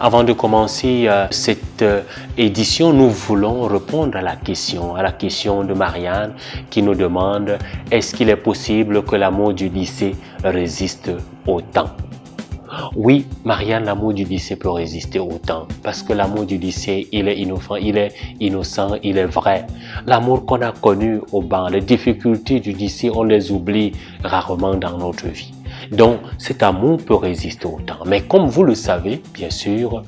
Avant de commencer cette édition, nous voulons répondre à la question de Marianne qui nous demande est-ce qu'il est possible que l'amour du lycée résiste au temps? Oui, Marianne, l'amour du lycée peut résister au temps parce que l'amour du lycée, il est innocent, il est vrai. L'amour qu'on a connu au banc, les difficultés du lycée, on les oublie rarement dans notre vie. Donc, cet amour peut résister au temps. Mais comme vous le savez, bien sûr,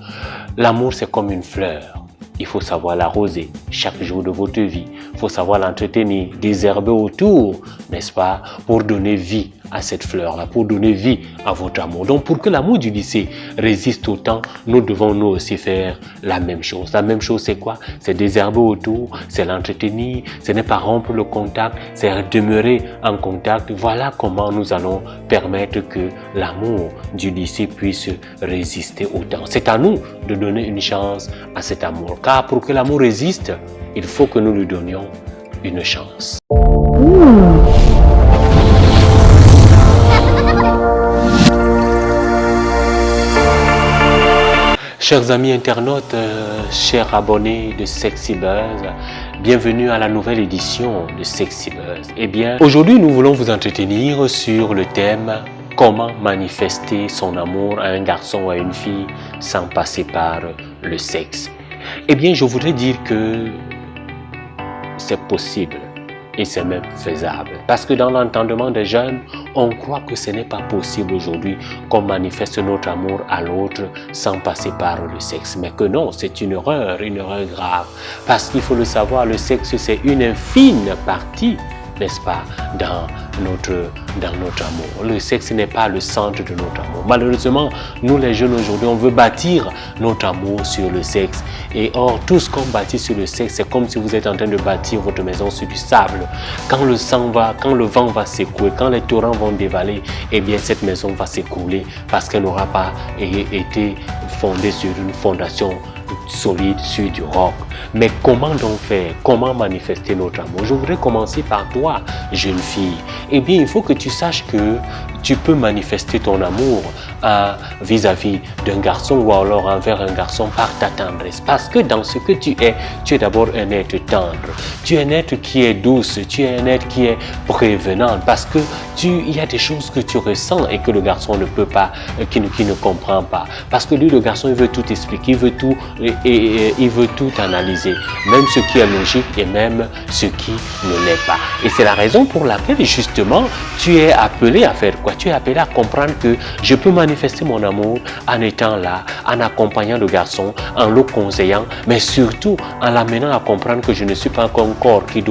l'amour c'est comme une fleur. Il faut savoir l'arroser chaque jour de votre vie. Il faut savoir l'entretenir, désherber autour, n'est-ce pas, pour donner vie à cette fleur-là, pour donner vie à votre amour. Donc, pour que l'amour du lycée résiste au temps, nous devons nous aussi faire la même chose. La même chose, c'est quoi? C'est désherber autour, c'est l'entretenir, ce n'est pas rompre le contact, c'est demeurer en contact. Voilà comment nous allons permettre que l'amour du lycée puisse résister au temps. C'est à nous de donner une chance à cet amour. Car pour que l'amour résiste, il faut que nous lui donnions une chance. Chers amis internautes, chers abonnés de Sexy Buzz, bienvenue à la nouvelle édition de Sexy Buzz. Eh bien, aujourd'hui, nous voulons vous entretenir sur le thème « Comment manifester son amour à un garçon ou à une fille sans passer par le sexe ?» Eh bien, je voudrais dire que c'est possible et c'est même faisable. Parce que dans l'entendement des jeunes, on croit que ce n'est pas possible aujourd'hui qu'on manifeste notre amour à l'autre sans passer par le sexe. Mais que non, c'est une erreur grave. Parce qu'il faut le savoir, le sexe c'est une infime partie, n'est-ce pas, dans notre amour. Le sexe n'est pas le centre de notre amour. Malheureusement, nous les jeunes aujourd'hui, on veut bâtir notre amour sur le sexe. Et or, tout ce qu'on bâtit sur le sexe, c'est comme si vous êtes en train de bâtir votre maison sur du sable. Quand le vent va secouer, quand les torrents vont dévaler, eh bien cette maison va s'écrouler parce qu'elle n'aura pas été fondée sur une fondation solide sur du roc. Mais comment donc faire? Comment manifester notre amour? Je voudrais commencer par toi, jeune fille. Eh bien, il faut que tu saches que tu peux manifester ton amour vis-à-vis d'un garçon ou alors envers un garçon par ta tendresse. Parce que dans ce que tu es d'abord un être tendre. Tu es un être qui est douce, tu es un être qui est prévenant. Parce que il y a des choses que tu ressens et que le garçon ne peut pas, qui ne comprend pas. Parce que lui, le garçon, il veut tout expliquer, il veut tout analyser. Même ce qui est logique et même ce qui ne l'est pas. Et c'est la raison pour laquelle, justement, tu es appelé à faire quoi? Tu es appelé à comprendre que je peux manifester mon amour en étant là, en accompagnant le garçon, en le conseillant, mais surtout en l'amenant à comprendre que je ne suis pas un corps qu'il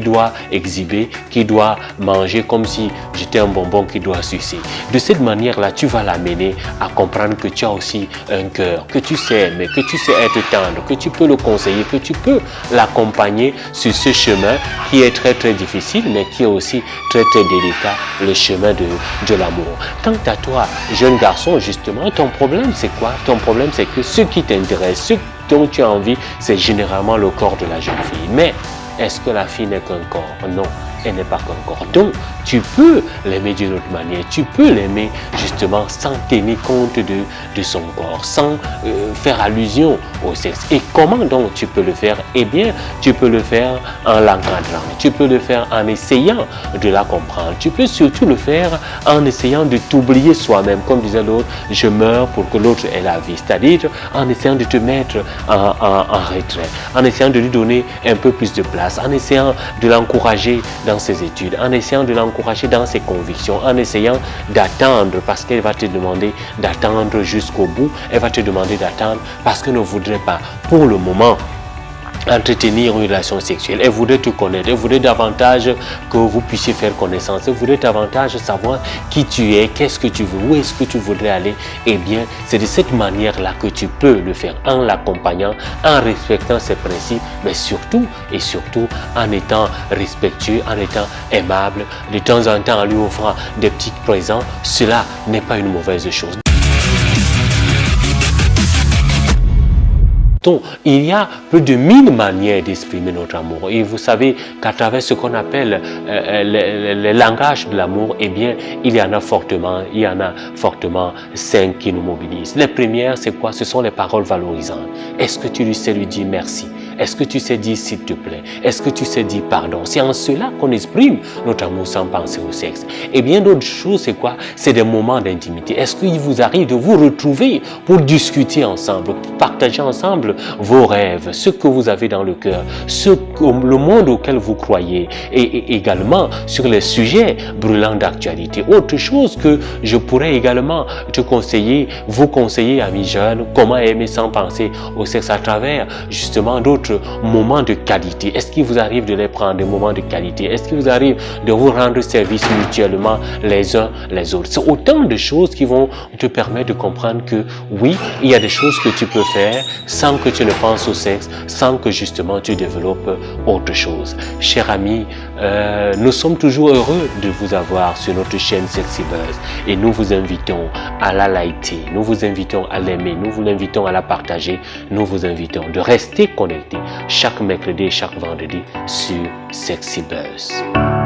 doit exhiber, qu'il doit manger comme si j'étais un bonbon qu'il doit sucer. De cette manière-là, tu vas l'amener à comprendre que tu as aussi un cœur, que tu sais aimer, que tu sais être tendre, que tu peux le conseiller, que tu peux l'accompagner sur ce chemin qui est très très difficile, mais qui est aussi très très délicat, le chemin de l'amour. Quant à toi, jeune garçon, justement, ton problème c'est quoi? Ton problème c'est que ce qui t'intéresse, ce dont tu as envie, c'est généralement le corps de la jeune fille. Mais est-ce que la fille n'est qu'un corps? Non, elle n'est pas qu'un corps. Donc, tu peux l'aimer d'une autre manière. Tu peux l'aimer justement sans tenir compte de son corps, sans faire allusion au sexe. Et comment donc tu peux le faire? Eh bien, tu peux le faire en l'encadrant. Tu peux le faire en essayant de la comprendre. Tu peux surtout le faire en essayant de t'oublier soi-même. Comme disait l'autre, je meurs pour que l'autre ait la vie. C'est-à-dire en essayant de te mettre en retrait, en essayant de lui donner un peu plus de place, en essayant de l'encourager dans ses études, en essayant de l'encourager dans ses convictions, en essayant d'attendre parce qu'elle va te demander d'attendre jusqu'au bout, elle va te demander d'attendre parce qu'elle ne voudrait pas pour le moment entretenir une relation sexuelle. Elle voudrait te connaître, elle voudrait davantage que vous puissiez faire connaissance, elle voudrait davantage savoir qui tu es, qu'est-ce que tu veux, où est-ce que tu voudrais aller. Eh bien, c'est de cette manière-là que tu peux le faire, en l'accompagnant, en respectant ses principes, mais surtout et surtout en étant respectueux, en étant aimable, de temps en temps en lui offrant des petits présents. Cela n'est pas une mauvaise chose. Donc, il y a plus de 1000 manières d'exprimer notre amour. Et vous savez qu'à travers ce qu'on appelle le langage de l'amour, eh bien, il y en a fortement 5 qui nous mobilisent. Les premières, c'est quoi? Ce sont les paroles valorisantes. Est-ce que tu sais lui dire merci? Est-ce que tu sais dire s'il te plaît? Est-ce que tu sais dire pardon? C'est en cela qu'on exprime notre amour sans penser au sexe. Et bien d'autres choses, c'est quoi? C'est des moments d'intimité. Est-ce qu'il vous arrive de vous retrouver pour discuter ensemble, pour partager ensemble vos rêves, ce que vous avez dans le cœur, le monde auquel vous croyez, et également sur les sujets brûlants d'actualité. Autre chose que je pourrais également vous conseiller, amis jeunes, comment aimer sans penser au sexe à travers justement d'autres moments de qualité. Est-ce qu'il vous arrive de les prendre, des moments de qualité? Est-ce qu'il vous arrive de vous rendre service mutuellement les uns les autres? C'est autant de choses qui vont te permettre de comprendre que oui, il y a des choses que tu peux faire sans que tu ne penses au sexe, sans que justement tu développes autre chose. Chers amis, nous sommes toujours heureux de vous avoir sur notre chaîne Sexy Buzz et nous vous invitons à la liker, nous vous invitons à l'aimer, nous vous invitons à la partager, nous vous invitons de rester connectés chaque mercredi et chaque vendredi sur Sexy Buzz.